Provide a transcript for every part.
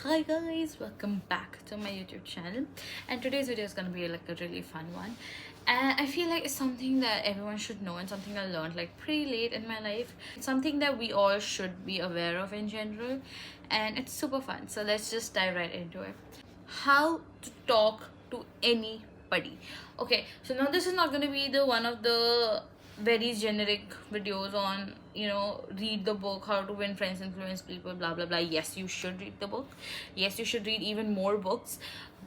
Hi guys, welcome back to my YouTube channel, and today's video is gonna be like a really fun one. And I feel like it's something that everyone should know and something I learned like pretty late in my life. It's something that we all should be aware of in general, and it's super fun. So let's just dive right into it. How to talk to anybody. Okay, so now this is not gonna be the one of the very generic videos on read the book, how to win friends, influence people, blah blah blah. Yes, you should read the book. Yes, you should read even more books.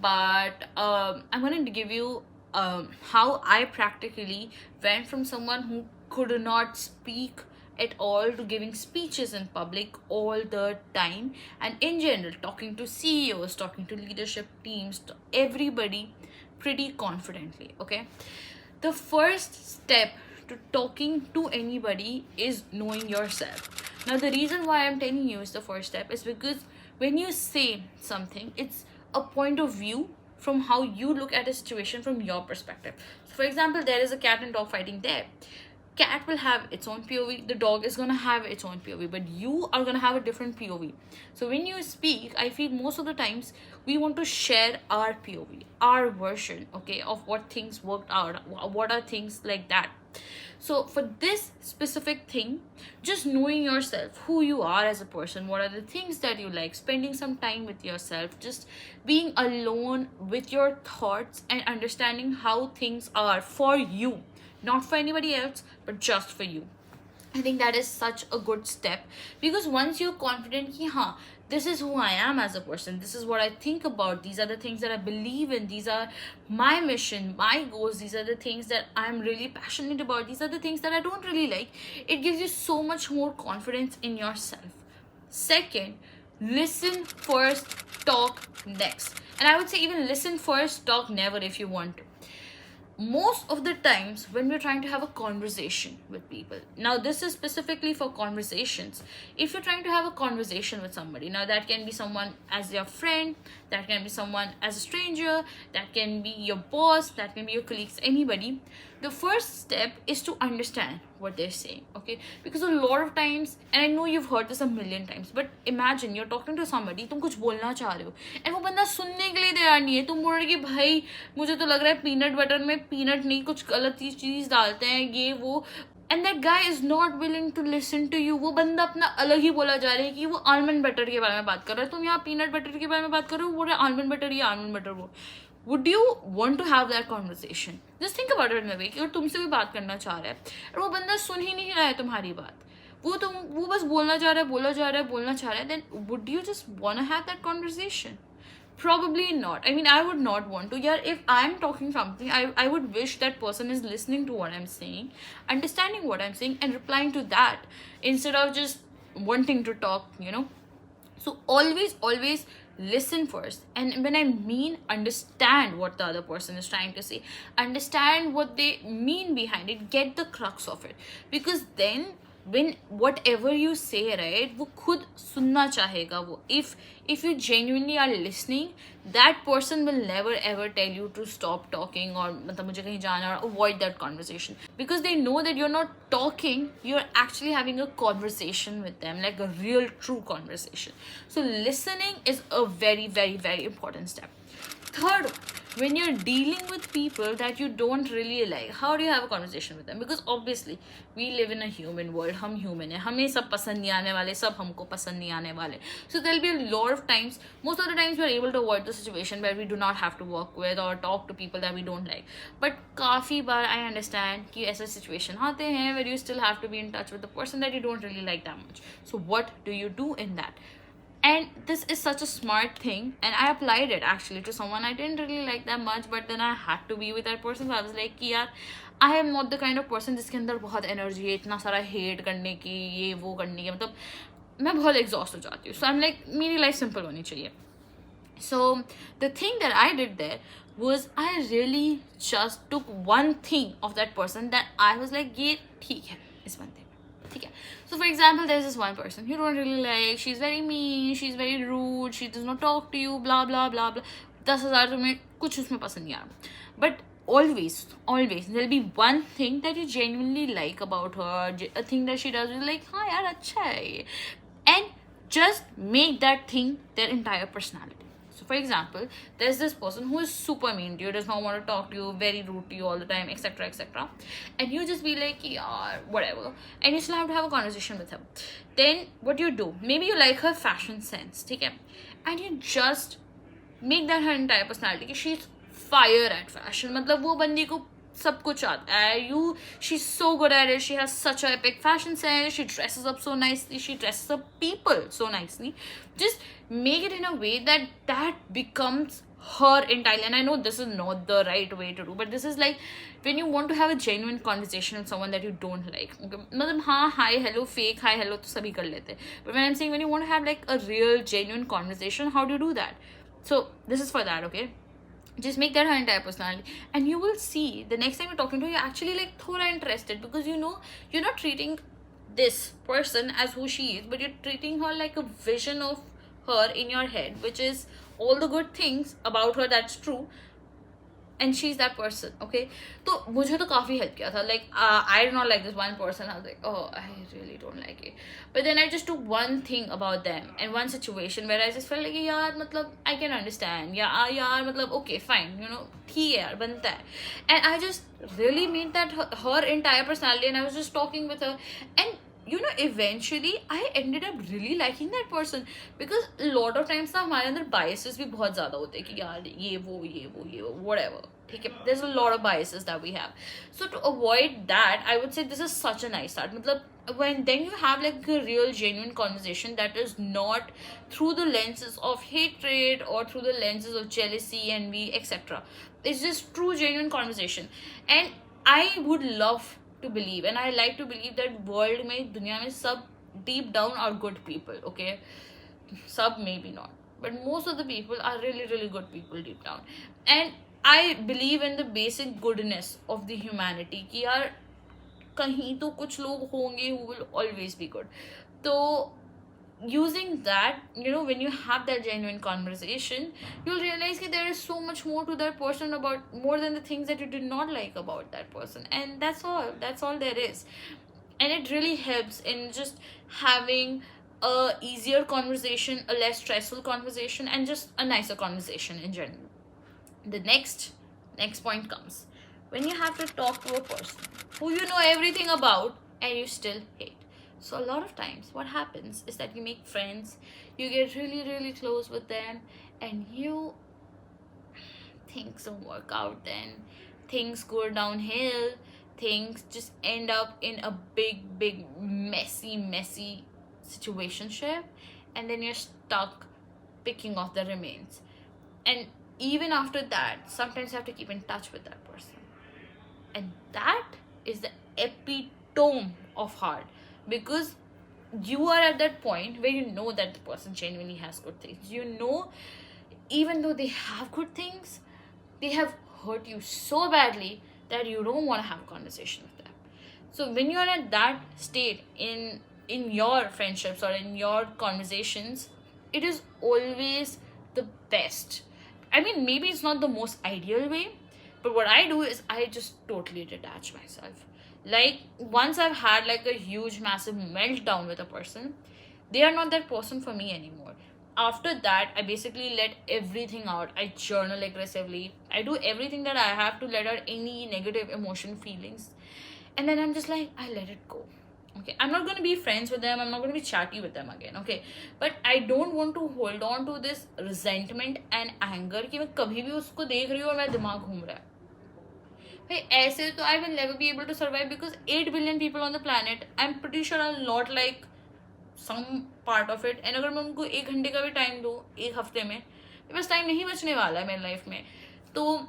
But I'm going to give you how I practically went from someone who could not speak at all to giving speeches in public all the time, and in general talking to CEOs, talking to leadership teams, to everybody pretty confidently. Okay, the first step to talking to anybody is knowing yourself. Now, the reason why I'm telling you is the first step is because when you say something, it's a point of view from how you look at a situation from your perspective. So, for example, there is a cat and dog fighting there. Cat will have its own POV, the dog is going to have its own POV, but you are going to have a different POV. So when you speak, I feel most of the times we want to share our POV, our version, okay, of what things worked out, what are things like that. So for this specific thing, just knowing yourself, who you are as a person, what are the things that you like, spending some time with yourself, just being alone with your thoughts and understanding how things are for you, not for anybody else, but just for you. I think that is such a good step, because once you're confident ki this is who I am as a person, this is what I think about, these are the things that I believe in, these are my mission, my goals, these are the things that I'm really passionate about, these are the things that I don't really like, it gives you so much more confidence in yourself. Second, listen first, talk next. And I would say even listen first, talk never if you want to. Most of the times when we're trying to have a conversation with people, now this is specifically for conversations, if you're trying to have a conversation with somebody, now that can be someone as your friend, that can be someone as a stranger, that can be your boss, that can be your colleagues, anybody, the first step is to understand what they're saying. Okay, because a lot of times, and I know you've heard this a million times, but imagine you're talking to somebody, तुम कुछ बोलना चाह रहे हो and वो बंदा सुनने के लिए तैयार नहीं है, तुम बोल रहे कि भाई मुझे तो लग रहा है पीनट बटर में पीनट नहीं कुछ गलत चीज डालते हैं ये वो, and that guy is not willing to listen to you. वो बंदा अपना अलग ही बोला जा रहा है कि वो आलमंड बटर के बारे में बात कर रहा है, तुम यहाँ पीनट बटर के बारे में बात कर रहे हो, बोल रहे आलमंड बटर, ये आलमंड बटर वो. Would you want to have that conversation? Just think about it in a way कि अगर तुमसे भी बात करना चाह रहा है और वो बंदा सुन ही नहीं रहा है तुम्हारी बात, वो बस बोलना चाह रहा है, बोलना चाह रहा है, then would you just want to have that conversation? Probably not. I mean, I would not want to. Yeah, if I'm talking something, I would wish that person is listening to what I'm saying, understanding what I'm saying, and replying to that instead of just wanting to talk. So always listen first. And when I mean understand what the other person is trying to say, understand what they mean behind it, get the crux of it. Because then when whatever you say, right, वो खुद सुनना चाहेगा वो. If you genuinely are listening, that person will never ever tell you to stop talking or मतलब मुझे कहीं जाना, or avoid that conversation, because they know that you're not talking, you're actually having a conversation with them, like a real true conversation. So listening is a very very very important step. Third, when you're dealing with people that you don't really like, how do you have a conversation with them? Because obviously we live in a human world, हम human है, हमें सब पसंद नहीं आने वाले, सब हमको पसंद नहीं आने वाले. So there'll be a lot of times, most of the times we're able to avoid the situation where we do not have to work with or talk to people that we don't like. But काफ़ी बार I understand कि ऐसे situation आते हैं where you still have to be in touch with the person that you don't really like that much. So what do you do in that? And this is such a smart thing, and I applied it actually to someone I didn't really like that much, but then I had to be with that person. So I was like कि यार, I am not the kind of person जिसके अंदर बहुत energy है, इतना सारा hate करने की, ये वो करने की, मतलब मैं बहुत exhaust हो जाती हूँ. So I'm like, मेरी life simple होनी चाहिए. So the thing that I did there was I really just took one thing of that person that I was like ये ठीक है इस बंदे. So for example, there's this one person you don't really like, she's very mean, she's very rude, she does not talk to you, blah blah blah blah. 10,000 तुम्हें कुछ उसमें पसंद नहीं आ रहा, but always there'll be one thing that you genuinely like about her, a thing that she does, you're like हाँ यार अच्छा है ये. And just make that thing their entire personality. So, for example, there's this person who is super mean to you, does not want to talk to you, very rude to you all the time, etc., etc. And you just be like, yeah, whatever. And you still have to have a conversation with him. Then, what you do? Maybe you like her fashion sense, okay? And you just make that her entire personality कि she's fire at fashion. मतलब वो बंदी को सब कुछ आता है. She's so good at it. She has such a epic fashion sense. She dresses up so nicely. She dresses up people so nicely. Just make it in a way that becomes her entirely. And I know this is not the right way to do, but this is like when you want to have a genuine conversation with someone that you don't like. Okay? मतलब हाँ, hi, hello, fake hi, hello तो सभी कर लेते हैं. But when I'm saying when you want to have like a real genuine conversation, how do you do that? So this is for that, okay? Just make that her entire personality, and you will see the next time you're talking to her, you're actually like thora interested, because you know you're not treating this person as who she is, but you're treating her like a vision of her in your head, which is all the good things about her that's true, and she's that person. Okay, तो मुझे तो काफी help किया था. Like I did not like this one person. I was like, oh, I really don't like it. But then I just took one thing about them and one situation where I just felt like यार मतलब I can understand. यार मतलब okay fine, you know, ठीक है यार, बनता है. And I just really made that her entire personality, and I was just talking with her, and you know, eventually I ended up really liking that person, because a lot of times ना हमारे अंदर biases भी बहुत ज़्यादा होते हैं कि यार ये वो whatever. ठीक है, there's a lot of biases that we have. So to avoid that, I would say this is such a nice start. मतलब when then you have like a real genuine conversation that is not through the lenses of hatred or through the lenses of jealousy, envy, etc. It's just true genuine conversation. And I would love to believe, and I like to believe that world में दुनिया में सब deep down are good people. Okay, सब maybe not, but most of the people are really good people deep down. And I believe in the basic goodness of the humanity कि यार कहीं तो कुछ लोग होंगे who will always be good. तो using that, you know, when you have that genuine conversation, you'll realize that there is so much more to that person, about more than the things that you did not like about that person. And that's all there is. And it really helps in just having a easier conversation, a less stressful conversation, and just a nicer conversation in general. The next point comes when you have to talk to a person who you know everything about and you still hate. So a lot of times what happens is that you make friends, you get really close with them, and things don't work out. Then things go downhill, things just end up in a big messy situationship, and then you're stuck picking off the remains. And even after that, sometimes you have to keep in touch with that person, and that is the epitome of hard, because you are at that point where you know that the person genuinely has good things. You know, even though they have good things, they have hurt you so badly that you don't want to have a conversation with them. So when you're at that state in your friendships or in your conversations, it is always the best. I mean, maybe it's not the most ideal way, but what I do is I just totally detach myself. Like once I've had like a huge massive meltdown with a person, they are not that person for me anymore. After that, I basically let everything out. I journal aggressively. I do everything that I have to let out any negative emotion, feelings. And then I'm just like, I let it go. Okay, I'm not going to be friends with them. I'm not going to be chatty with them again. Okay, but I don't want to hold on to this resentment and anger कि मैं कभी भी उसको देख रही हूँ और मेरा दिमाग घूम रहा है. भाई ऐसे तो I will never be able to survive, because 8 billion people on the planet. I'm pretty sure I'll not like some part of it. And अगर मैं उनको 1 घंटे का भी टाइम दूँ 1 हफ्ते में, मेरे पास टाइम नहीं बचने वाला है मेरी लाइफ में. तो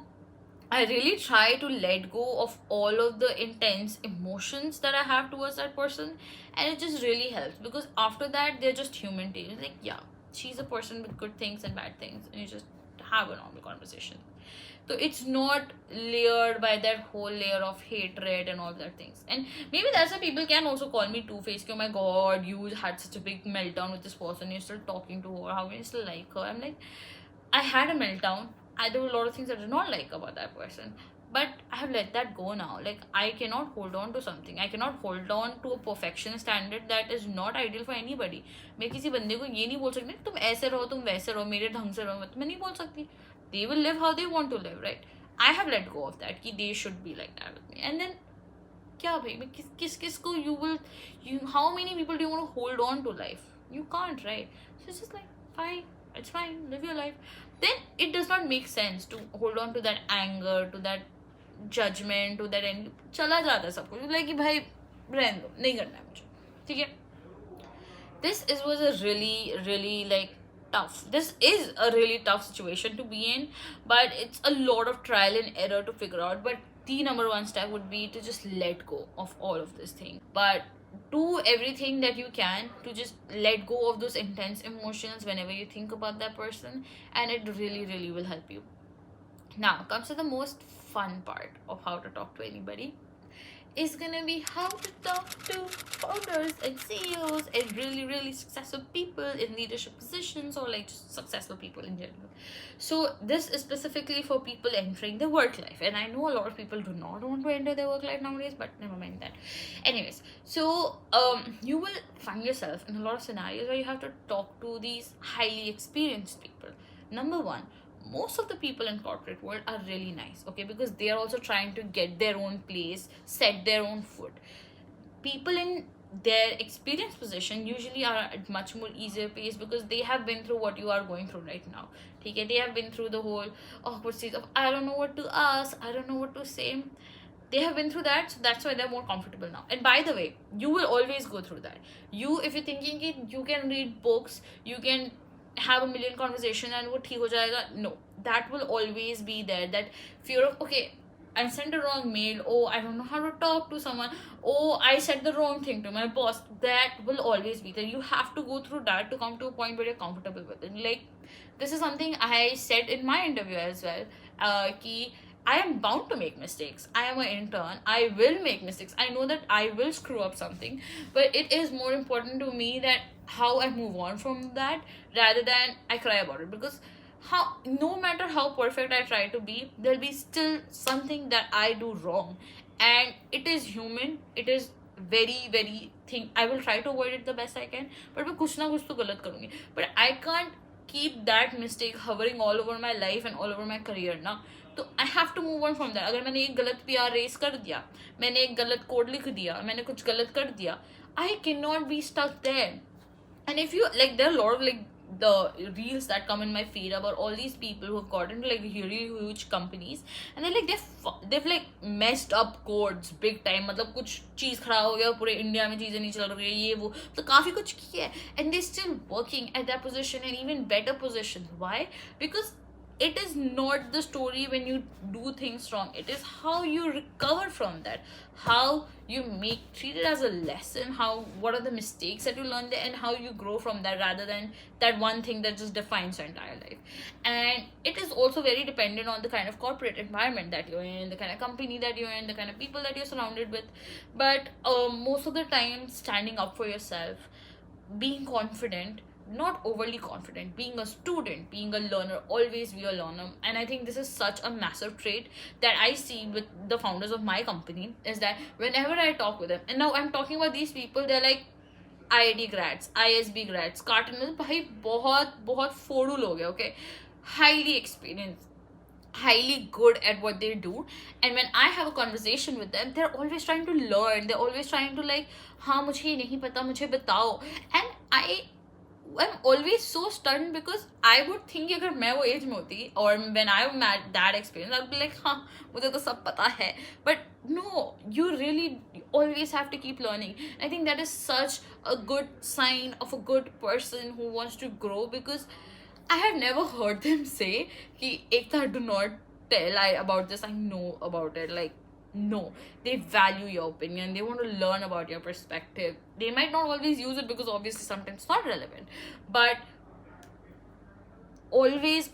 I really try to let go of all of the intense emotions that I have towards that person, and it just really helps, because after that they're just human to you. Like, yeah, she's a person with good things and bad things, and you just have a normal conversation. So it's not layered by that whole layer of hatred and all that things. And maybe that's why people can also call me two-faced. Oh my god, you had such a big meltdown with this person, you're still talking to her, how can you still like her? I'm like, I had a meltdown. There were a lot of things I did not like about that person, but I have let that go now. Like, I cannot hold on to something. I cannot hold on to a perfection standard that is not ideal for anybody. मैं किसी बंदे को ये नहीं बोल सकती तुम ऐसे रहो, तुम वैसे रहो, मेरे ढंग से रहो, मैं नहीं बोल सकती. They will live how they want to live, right? I have let go of that कि they should be like that with me. And then क्या भाई, मैं किस को you how many people do you want to hold on to life? You can't, right? So it's just like, fine, it's fine, live your life. Then it does not make sense to hold on to that anger, to that judgment, to that end. चला जाता है सब कुछ, like कि भाई रहने दो, नहीं करना है मुझे, ठीक है. This was a really like tough. This is a really tough situation to be in, but it's a lot of trial and error to figure out. But the number one step would be to just let go of all of this thing. But do everything that you can to just let go of those intense emotions whenever you think about that person, and it really will help you. Now comes to the most fun part of how to talk to anybody. Is gonna be how to talk to founders and CEOs and really successful people in leadership positions, or like just successful people in general. So this is specifically for people entering the work life, and I know a lot of people do not want to enter their work life nowadays, but never mind that. Anyways, so you will find yourself in a lot of scenarios where you have to talk to these highly experienced people. Number one, most of the people in corporate world are really nice, okay, because they are also trying to get their own place, set their own foot. People in their experienced position usually are at much more easier pace because they have been through what you are going through right now. Okay, they have been through the whole awkward stage of I don't know what to ask, I don't know what to say. They have been through that, so that's why they're more comfortable now. And by the way, you will always go through that. If you're thinking it, you can read books, you can have a million conversation and वो ठीक हो जाएगा, no, that will always be there. That fear of, okay, I sent a wrong mail, oh, I don't know how to talk to someone, oh, I said the wrong thing to my boss, that will always be there. You have to go through that to come to a point where you're comfortable with it. Like, this is something I said in my interview as well, ki I am bound to make mistakes. I am an intern. I will make mistakes. I know that I will screw up something, but it is more important to me that how I move on from that rather than I cry about it. Because no matter how perfect I try to be, there'll be still something that I do wrong, and it is human. It is very thing. I will try to avoid it the best I can, but मैं कुछ ना कुछ तो गलत करूँगी. But I can't keep that mistake hovering all over my life and all over my career ना. तो I have to move on from that. अगर मैंने एक गलत PR रेस कर दिया, मैंने एक गलत कोड लिख दिया, मैंने कुछ गलत कर दिया, I can not be stuck there. And if you like, there are a lot of like the reels that come in my feed about all these people who have gotten into like really huge companies, and they're like they've like messed up codes big time. मतलब कुछ चीज खराब हो गया, पूरे India में चीजें नहीं चल रही है, ये वो, तो काफी कुछ किया है, and they're still working at that position and even better positions. Why? Because it is not the story when you do things wrong, it is how you recover from that, how you treat it as a lesson, what are the mistakes that you learn there, and how you grow from that, rather than that one thing that just defines your entire life. And it is also very dependent on the kind of corporate environment that you're in, the kind of company that you're in, the kind of people that you're surrounded with. But most of the time, standing up for yourself, being confident, not overly confident, being a student, being a learner, always be a learner. And I think this is such a massive trait that I see with the founders of my company, is that whenever I talk with them, and now I'm talking about these people, they're like IIT grads, ISB grads, carton में भाई बहुत फोड़ू लोग हैं, okay, highly experienced, highly good at what they do. And when I have a conversation with them, they're always trying to learn, they're always trying to like, हाँ मुझे ये नहीं पता, मुझे बताओ. And I'm always so stunned, because I would think अगर मैं वो एज में होती, or when I'm at that experience, I'd be like, हाँ मुझे तो सब पता है. But no, you really always have to keep learning. I think that is such a good sign of a good person who wants to grow, because I have never heard them say कि Ekta, do not tell about this, I know about it. Like, no, they value your opinion, they want to learn about your perspective. They might not always use it, because obviously sometimes it's not relevant, but always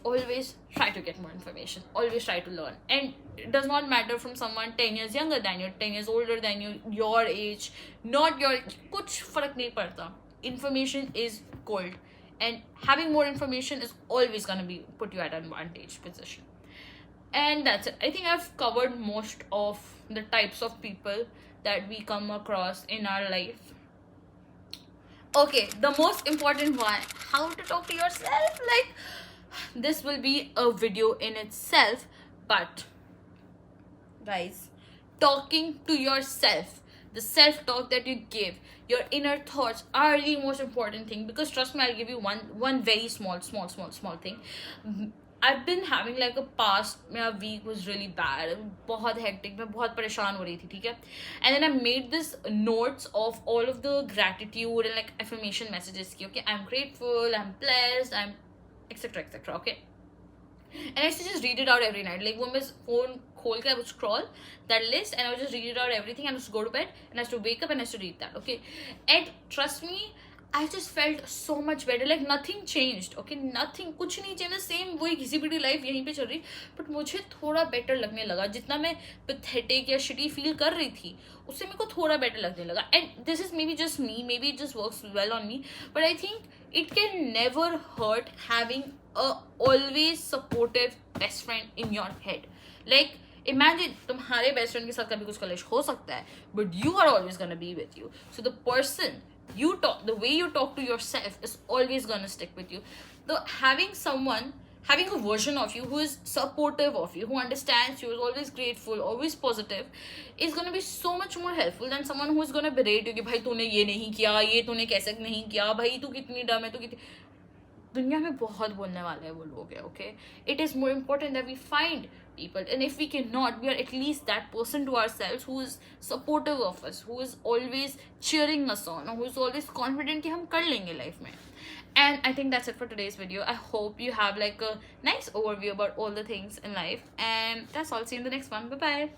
try to get more information, always try to learn. And it does not matter from someone 10 years younger than you, 10 years older than you, your age, not your, कुछ फर्क नहीं पड़ता. Information is gold, and having more information is always going to be put you at an advantage position. And that's it. I think I've covered most of the types of people that we come across in our life. Okay, the most important one, how to talk to yourself. Like, this will be a video in itself, but guys, talking to yourself, the self-talk that you give, your inner thoughts are the most important thing. Because trust me, I'll give you one very small thing. I've been having like a past, मेरा week was really bad, बहुत hectic, मैं बहुत परेशान हो रही थी, ठीक है. And then I made this notes of all of the gratitude and like affirmation messages की, okay, I'm grateful, I'm blessed, I'm etc, okay. And I used to just read it out every night. Like when my phone खोल के I would scroll that list and I would just read it out everything and I used to go to bed and I used to wake up and I used to read that, okay. And trust me, I just felt so much better. Like nothing changed, okay, nothing, कुछ नहीं change, same वही घिसी पिटी life यहीं पे चल रही. But मुझे थोड़ा better लगने लगा. जितना मैं पैथेटिक या शिटी फील कर रही थी उससे मेरे को थोड़ा बेटर लगने लगा. And this is maybe just me, maybe it just works well on me, but I think it can never hurt having a always supportive best friend in your head. Like imagine तुम्हारे best friend के साथ कभी कुछ कलेश हो सकता है, but you are always gonna be with you. So the person you talk, the way you talk to yourself is always gonna stick with you. The having a version of you who is supportive of you, who understands you, is always grateful, always positive, is going to be so much more helpful than someone who is going to berate you कि भाई तूने ये नहीं किया, ये तूने कैसे नहीं किया, भाई तू कितनी डम है, तू कितनी. दुनिया में बहुत बोलने वाले हैं वो लोग हैं, okay. It is more important that we find people, and if we cannot, we are at least that person to ourselves who is supportive of us, who is always cheering us on, who is always confident कि हम कर लेंगे life में. And I think that's it for today's video. I hope you have like a nice overview about all the things in life, and that's all. See you in the next one. Bye bye.